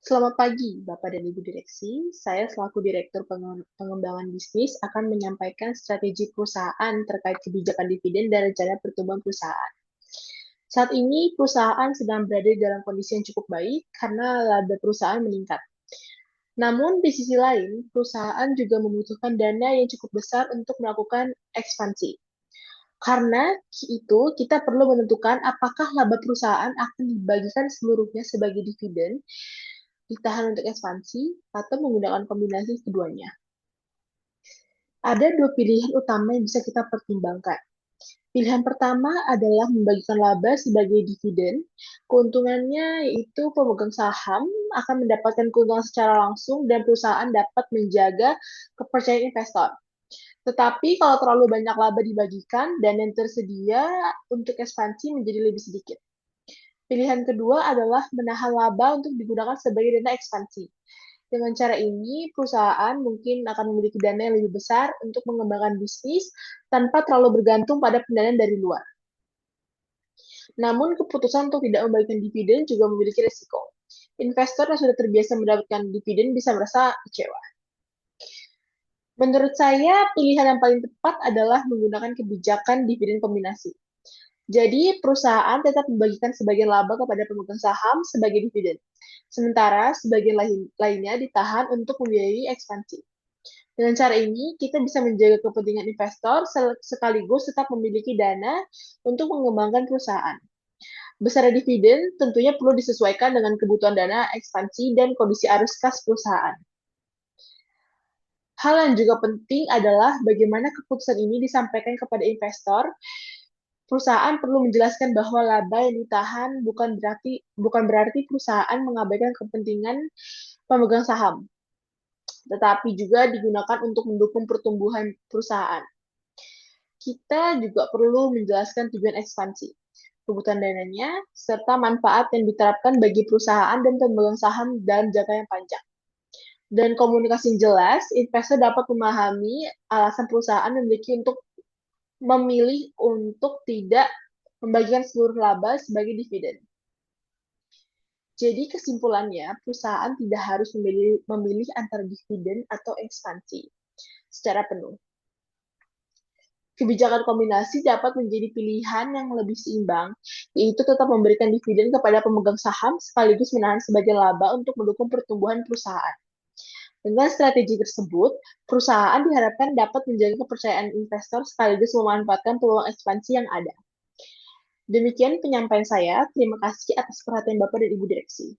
Selamat pagi, Bapak dan Ibu Direksi. Saya selaku Direktur Pengembangan Bisnis akan menyampaikan strategi perusahaan terkait kebijakan dividen dan rencana pertumbuhan perusahaan. Saat ini, perusahaan sedang berada dalam kondisi yang cukup baik karena laba perusahaan meningkat. Namun, di sisi lain, perusahaan juga membutuhkan dana yang cukup besar untuk melakukan ekspansi. Karena itu, kita perlu menentukan apakah laba perusahaan akan dibagikan seluruhnya sebagai dividen, ditahan untuk ekspansi, atau menggunakan kombinasi keduanya. Ada dua pilihan utama yang bisa kita pertimbangkan. Pilihan pertama adalah membagikan laba sebagai dividen. Keuntungannya yaitu pemegang saham akan mendapatkan keuntungan secara langsung dan perusahaan dapat menjaga kepercayaan investor. Tetapi kalau terlalu banyak laba dibagikan dan yang tersedia untuk ekspansi menjadi lebih sedikit. Pilihan kedua adalah menahan laba untuk digunakan sebagai dana ekspansi. Dengan cara ini, perusahaan mungkin akan memiliki dana yang lebih besar untuk mengembangkan bisnis tanpa terlalu bergantung pada pendanaan dari luar. Namun, keputusan untuk tidak membagikan dividen juga memiliki risiko. Investor yang sudah terbiasa mendapatkan dividen bisa merasa kecewa. Menurut saya, pilihan yang paling tepat adalah menggunakan kebijakan dividen kombinasi. Jadi, perusahaan tetap membagikan sebagian laba kepada pemegang saham sebagai dividen, sementara sebagian lainnya ditahan untuk membiayai ekspansi. Dengan cara ini, kita bisa menjaga kepentingan investor sekaligus tetap memiliki dana untuk mengembangkan perusahaan. Besar dividen tentunya perlu disesuaikan dengan kebutuhan dana ekspansi dan kondisi arus kas perusahaan. Hal yang juga penting adalah bagaimana keputusan ini disampaikan kepada investor. Perusahaan perlu menjelaskan bahwa laba yang ditahan bukan berarti perusahaan mengabaikan kepentingan pemegang saham, tetapi juga digunakan untuk mendukung pertumbuhan perusahaan. Kita juga perlu menjelaskan tujuan ekspansi, kebutuhan dananya, serta manfaat yang diterapkan bagi perusahaan dan pemegang saham dalam jangka yang panjang. Dan komunikasi yang jelas, investor dapat memahami alasan perusahaan memilih untuk tidak membagikan seluruh laba sebagai dividen. Jadi kesimpulannya, perusahaan tidak harus memilih antara dividen atau ekspansi secara penuh. Kebijakan kombinasi dapat menjadi pilihan yang lebih seimbang, yaitu tetap memberikan dividen kepada pemegang saham sekaligus menahan sebagian laba untuk mendukung pertumbuhan perusahaan. Dengan strategi tersebut, perusahaan diharapkan dapat menjaga kepercayaan investor sekaligus memanfaatkan peluang ekspansi yang ada. Demikian penyampaian saya. Terima kasih atas perhatian Bapak dan Ibu Direksi.